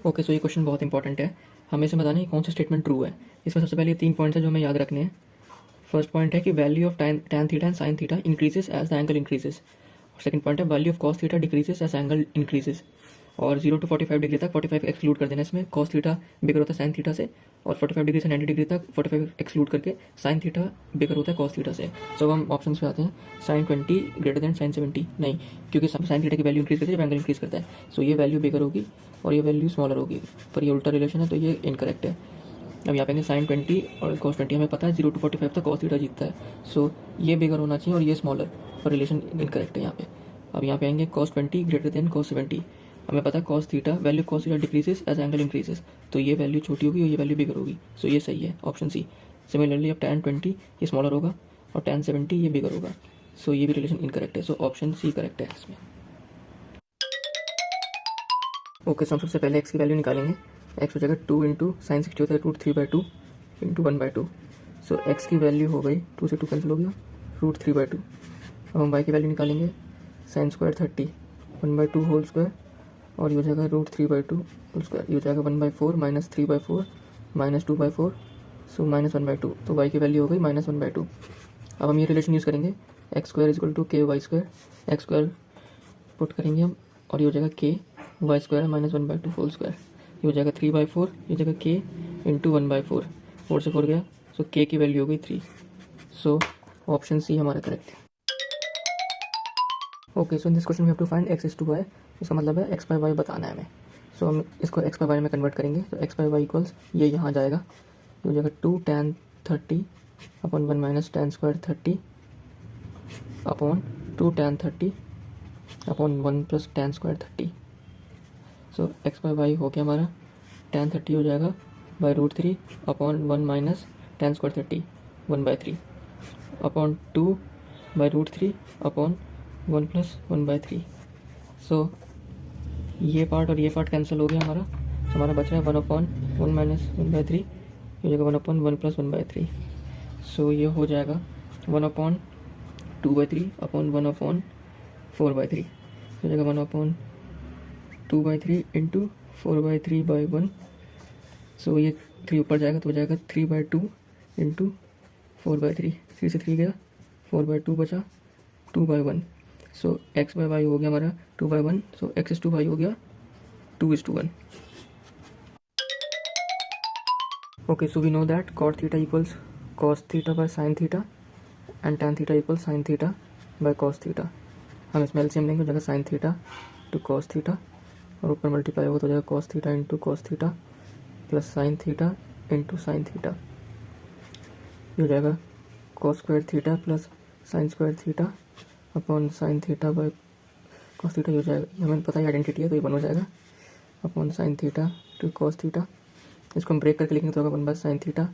Okay, सो ये question बहुत important है। हमें इसे बताना है कौन सा स्टेटमेंट ट्रू है। इसमें सबसे पहले 3 पॉइंट्स हैं जो हमें याद रखने हैं। फर्स्ट पॉइंट है कि value of tan theta and sine theta increases as the angle increases. और सेकंड पॉइंट है value of cos theta decreases as angle increases. और 0 to 45 डिग्री तक 45 एक्सक्लूड कर देना इसमें, कॉस थीटा बिगर होता है साइन थीटा से। और 45 डिग्री से 90 डिग्री तक 45 एक्सक्लूड करके साइन थीटा बिगर होता है कॉस थीटा से। सो हम ऑप्शन पे आते हैं। साइन 20 ग्रेटर देन साइन 70 नहीं, क्योंकि साइन थीटा की वैल्यू इंक्रीज करती है जब एंगल इंक्रीज करता है। सो ये वैल्यू बिगर होगी और ये वैल्यू स्मॉलर होगी, पर ये उल्टा रिलेशन है तो ये इनकरेक्ट है। अब यहाँ पे साइन 20 और कॉस 20 हमें पता है 0 to 45 तक कॉस थीटा जीतता है। सो ये बिगर होना चाहिए और ये स्मॉलर, पर रिलेशन इनकरेक्ट है यहाँ पे। अब यहाँ पे आएंगे कॉस 20 ग्रेटर देन कॉस 70। हमें पता है cos theta value cos theta decreases as angle increases, तो ये वैल्यू छोटी होगी और ये वैल्यू बिगर होगी। सो ये सही है, ऑप्शन सी। सिमिलरली अब tan 20 ये स्मॉलर होगा और tan 70 ये बिगर होगा। सो ये भी रिलेशन इनकरेक्ट है। सो ऑप्शन सी करेक्ट है इसमें। ओके, सो हम सबसे पहले x की वैल्यू निकालेंगे। x हो जाएगा 2 इंटू साइन 60 होता है √3/2 इंटू 1/2। सो x की वैल्यू हो गई 2 से 2 कैंसिल हो गया √3/2। अब हम y की वैल्यू निकालेंगे। साइन स्क्वायर 30 1/2 होल स्क्वायर और ये हो जाएगा √3/2 होल स्क्वायर। ये हो जाएगा 1/4 माइनस 3/4 माइनस 2/4, सो माइनस 1/2। तो y की वैल्यू हो गई -1/2। अब हम ये रिलेशन यूज़ करेंगे x square is equal to k y square. X square put करेंगे हम और ये हो जाएगा के वाई स्क्वायर -1/2 होल स्क्वायर। ये हो जाएगा 3/4, ये हो जाएगा के इंटू 1/4, 4 से 4 गया, सो के की वैल्यू हो गई 3। सो ऑप्शन सी हमारा करेक्ट है। Okay, so in this question we have to find x is to y. इसका मतलब है x बाई वाई बताना है हमें। सो हम इसको x बाई वाई में कन्वर्ट करेंगे। तो x बाई वाई इक्वल्स ये यहाँ जाएगा, ये हो जाएगा 2 tan 30 upon 1 minus tan square 30 upon 2 tan 30 upon 1 plus tan square 30। So x by y हो गया हमारा tan 30 हो जाएगा by √3 upon 1 minus tan square 30 1/3 upon 2 by √3 upon 1 plus 1/3। So ये पार्ट और ये पार्ट कैंसिल हो गया हमारा। so, हमारा बच रहा है 1/1 माइनस 1/3, ये हो जाएगा 1/1 प्लस 1/3। सो ये हो जाएगा 1/2/3 अपॉन 1/4/3, हो जाएगा 1/2/3 इंटू 4/3/1। सो ये 3 ऊपर जाएगा तो हो जाएगा 3/2 इंटू 4/3, 3 से 3 गया, 4/2 बचा, 2/1। सो x बाई वाई हो गया हमारा 2/1। So x is to y हो गया 2:1। Okay, so we know that cot theta equals cos theta by sine theta and tan theta equals sine theta by cos theta. हम इसमें LCM लेंगे, हो जाएगा sine theta to cos theta और ऊपर multiply होगा तो हो जाएगा cos theta into cos theta plus sine theta into sine theta. ये हो जाएगा cos square theta plus sign square theta upon sine theta by cos theta. हो जाएगा, ये हमें पता है आइडेंटिटी है तो ये 1 हो जाएगा upon sine theta to cos theta. इसको हम ब्रेक करके लिखेंगे तो होगा 1/sin theta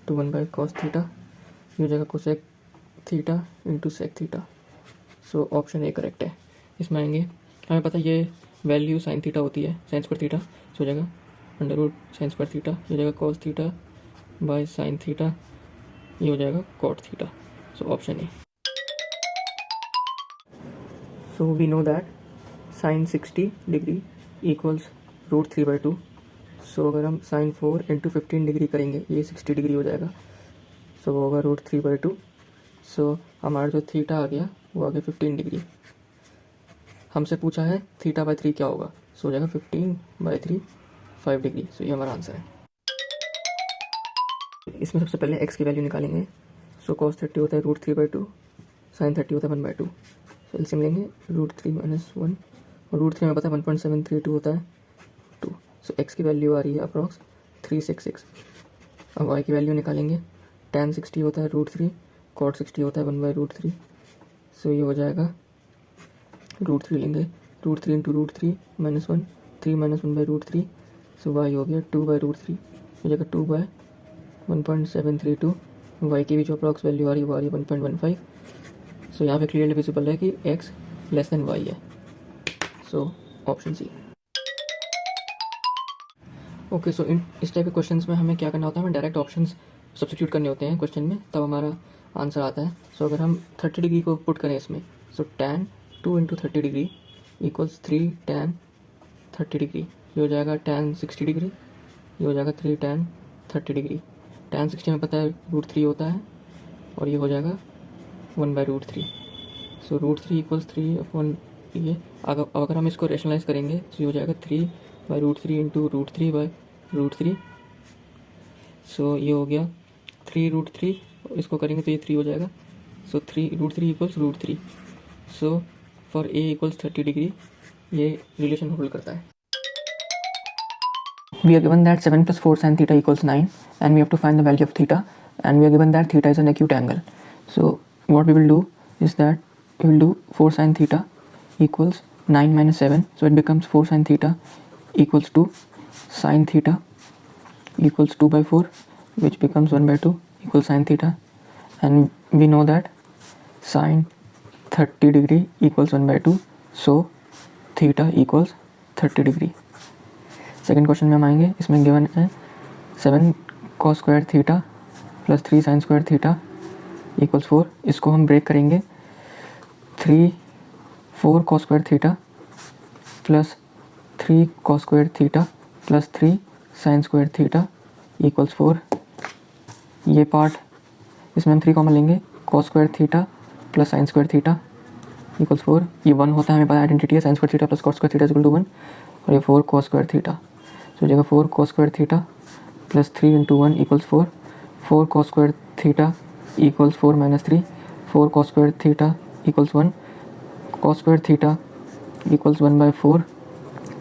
two 1/cos theta. ये हो जाएगा cosec theta into sec theta. So option A correct है। इसमें आएंगे, हमें पता है ये वैल्यू साइन थीटा होती है साइन स्क्वायर थीटा, सो हो जाएगा √sin स्क्वायर थीटा, ये हो जाएगा cos theta by sine theta, ये हो जाएगा cot theta. So option A. So we know that sin 60 degree equals √3/2। So अगर हम sin 4 इंटू 15 डिग्री करेंगे ये 60 डिग्री हो जाएगा। सो वो होगा √3/2। सो हमारा जो थीटा आ गया वो आ गया 15 डिग्री। हमसे पूछा है थीटा बाई 3 क्या होगा, सो हो जाएगा 15/3 5 डिग्री। सो ये हमारा आंसर है। इसमें सबसे पहले x की वैल्यू निकालेंगे। सो cos 30 होता है √3/2, sin 30 होता है 1/2। सो एलसीएम लेंगे √3 - 1 और √3 में पता है 1.732 होता है 2। सो x की वैल्यू आ रही है अप्रॉक्स 366। अब y की वैल्यू निकालेंगे। tan 60 होता है √3, cot 60 होता है 1/√3। सो ये हो जाएगा √3 लेंगे, √3 इंटू √3 -1, 3 - 1/√3। सो y हो गया 2/√3, हो जाएगा 2/1.732। y की भी जो अप्रॉक्स वैल्यू आ रही है वो आ रही है 1.15। सो यहाँ पे क्लियरली विजिबल है कि x लेस देन y है। So option C. ओके, सो इस टाइप के क्वेश्चंस में हमें क्या करना होता है, हमें डायरेक्ट ऑप्शंस सब्स्टिट्यूट करने होते हैं क्वेश्चन में, तब हमारा आंसर आता है। सो अगर हम 30 डिग्री को पुट करें इसमें, सो tan 2 into 30 degree equals 3 tan 30 degree. ये हो जाएगा tan 60 डिग्री, ये हो जाएगा 3 tan 30 डिग्री। tan 60 में पता है √3 होता है, और ये हो जाएगा 1/√3। सो √3 इक्वल्स 3 अपॉन ये। अगर हम इसको रेशनलाइज करेंगे तो ये हो जाएगा 3/√3 इंटू √3/√3। सो ये हो गया 3√3, इसको करेंगे तो ये 3 हो जाएगा। सो √3 equals √3। So for a equals 30 degree ये रिलेशन होल्ड करता है। We are given that 7 plus 4 sin theta equals 9, and we have to find the value of theta, and we are given that theta is an acute angle. So what we will do is that we will do 4 sin theta equals 9 minus 7, so it becomes 4 sin theta equals 2, sin theta equals 2/4, which becomes 1/2 equals sin theta, and we know that sin 30 degree equals 1/2, so theta equals 30 degree. Second question में हम आएंगे, इसमें given है 7 cos square theta plus 3 sin square theta equals 4। इसको हम break करेंगे 4 cos square theta plus 3 cos square theta plus 3 sin square theta equals 4। ये part इसमें हम 3 कॉमन लेंगे, cos square theta plus sin square theta equals 4। ये 1 होता है, हमें पता आइडेंटिटी है, sin square theta plus cos square theta equal to 1, और ये 4 cos स्क्वायर थीटा। तो जगह 4 cos square theta plus 3 into 1 equals 4, 4 cos square theta equals 4 minus 3, 4 cos square theta equals 1, cos square theta equals 1/4,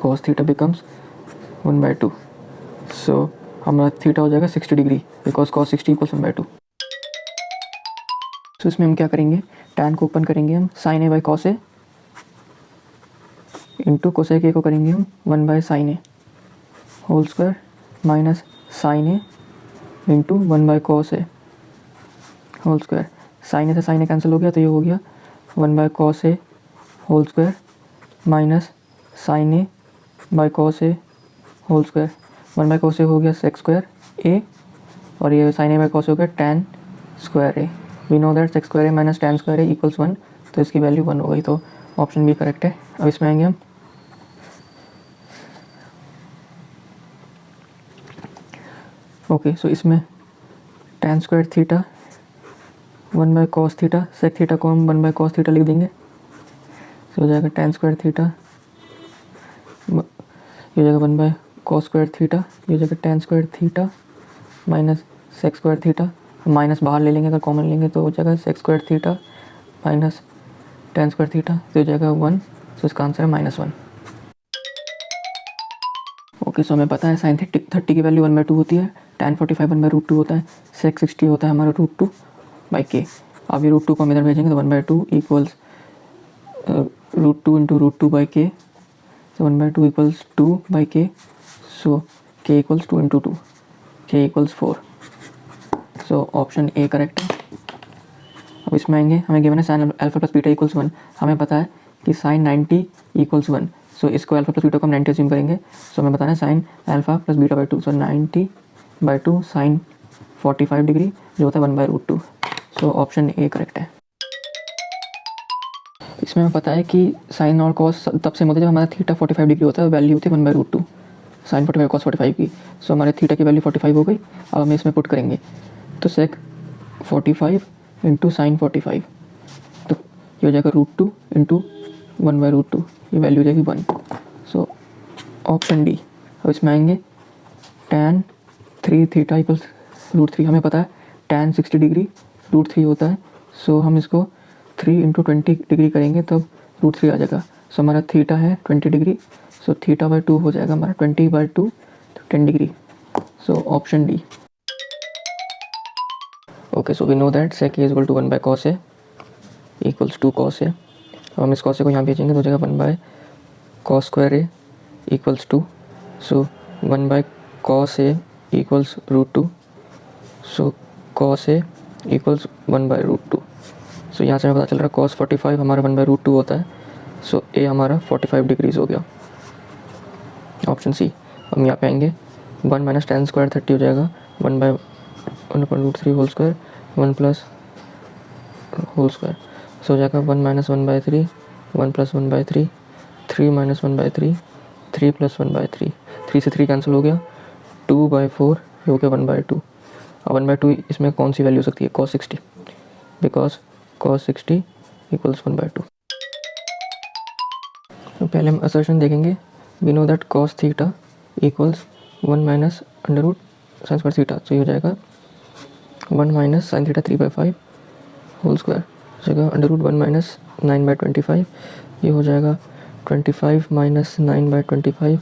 cos theta becomes 1/2। सो हमारा theta हो जाएगा 60 degree, because cos 60 equals 1/2। तो इसमें हम क्या करेंगे, tan को ओपन करेंगे हम sin a by cos a into cosec a को करेंगे हम 1/sin a whole square minus sin a into 1/cos a whole square. sin a से sin a कैंसिल हो गया, तो ये हो गया 1/cos a whole square minus sin a by cos a whole square. 1/cos a हो गया sec square a, और ये sin a by cos a हो गया tan square a। We know that sec square a minus tan square a equals 1, तो इसकी value 1 हो गई, तो ऑप्शन बी करेक्ट है। अब इसमें आएंगे हम, ओके सो इसमें tan square theta 1/cos theta, sec theta को हम 1/cos थीटा लिख देंगे। तो हो जाएगा tan स्क्वायर थीटा, ये हो जाएगा 1/cos स्क्वायर थीटा, ये हो जाएगा tan square theta minus sec square theta. Minus बाहर ले लेंगे, अगर कॉमन लेंगे तो हो जाएगा sec square theta minus tan square theta, तो हो जाएगा 1, तो इसका आंसर है -1। ओके सो हमें पता है sin 30 की वैल्यू 1/2 होती है, tan 45 1/√2 होता है, sec 60 होता है हमारा √2/k। अब ये √2 को हम इधर भेजेंगे तो 1/2 equals √2 into √2/k, so 1/2 equals 2/k, so k equals 2 into 2, k equals 4। So option A correct है। अब इसमें आएंगे, हमें गिवन है sin alpha plus beta equals 1। हमें पता है कि sin 90 इक्वल्स 1, सो इसको अल्फा प्लस बीटा को हम 90 अज्यूम करेंगे। सो हमें बताना है sin alpha plus beta by 2, so 90/2 sin 45 degree जो होता है 1/√2। सो ऑप्शन ए करेक्ट है। इसमें हमें पता है कि साइन और कॉस तब से होते जब हमारा थीटा 45 डिग्री होता है, वैल्यू होती है 1/√2 साइन 45 कॉस 45 की। सो हमारे थीटा की वैल्यू 45 हो गई। अब हम इसमें पुट करेंगे तो सेक 45 इंटू साइन 45, तो ये हो जाएगा √2 इंटू 1/√2, ये वैल्यू हो जाएगी 1। सो ऑप्शन डी। अब इसमें आएंगे tan 3 थीटा इक्वल्स √3। हमें पता है tan 60 डिग्री √3 होता है, सो हम इसको 3 इंटू 20 डिग्री करेंगे तब √3 आ जाएगा। सो हमारा थीटा है 20 डिग्री, सो थीटा/2 हो जाएगा हमारा 20/2, 10 degree. So option D. Okay so we know that sec a is equal to 1/cos a equals 2 cos a। तो हम इस cos a को यहाँ भेजेंगे तो हो जाएगा 1/cos square a equals 2, so 1/cos a equals √2, so cos a equals 1/√2। सो यहाँ से हमें पता चल रहा है cos 45 हमारा 1/√2 होता है, सो a हमारा 45 डिग्रीज हो गया, ऑप्शन सी। हम यहाँ पे आएंगे 1 माइनस tan स्क्वायर 30 हो जाएगा 1/1/√3 whole square 1 plus whole square, so हो जाएगा 1 माइनस 1/3 1 प्लस 1/3 3 माइनस 1/3 3 + 1/3, 3 से 3 कैंसिल हो गया, 2/4 ये हो गया 1/2। अब 1/2 इसमें कौन सी वैल्यू हो सकती है, cos 60, बिकॉज cos 60 = 1/2। तो पहले हम असर्शन देखेंगे। We know that cos theta equals 1 minus under root sine square theta, तो ये हो जाएगा 1 minus sine theta 3/5 whole square जगह अंडर रूट 1 माइनस 9/25, ये हो जाएगा 25 माइनस 9/25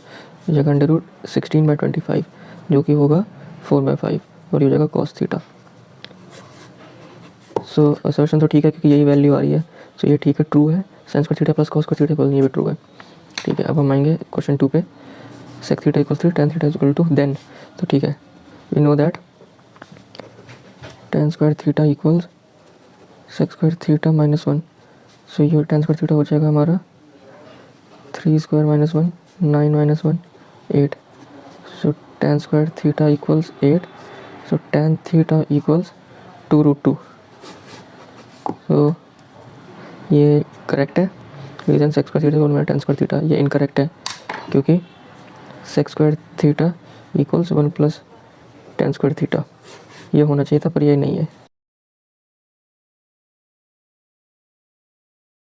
जगह अंडर रूट 16/25 जो कि होगा 4/5 और ये हो जाएगा cos थीटा। सो असर्शन तो ठीक है क्योंकि यही वैल्यू आ रही है, सो ये ठीक है, ट्रू है। Sign square theta plus cos square theta equal ये भी ट्रू है। ठीक है, अब हम आएंगे क्वेश्चन 2 पे। sec theta equal 3 tan theta equal to then, तो ठीक है, we know that tan square theta equals sec square theta -1, so ये tan स्क्वायर थीटा हो जाएगा हमारा 3 square -1 9 - 1 8, so tan square theta equals 8, so tan theta equals 2√2। तो ये correct है। Reason sec square theta equal tan square theta, ये incorrect है क्योंकि sec square theta equals 1 + tan square theta, ये होना चाहिए था पर ये नहीं है।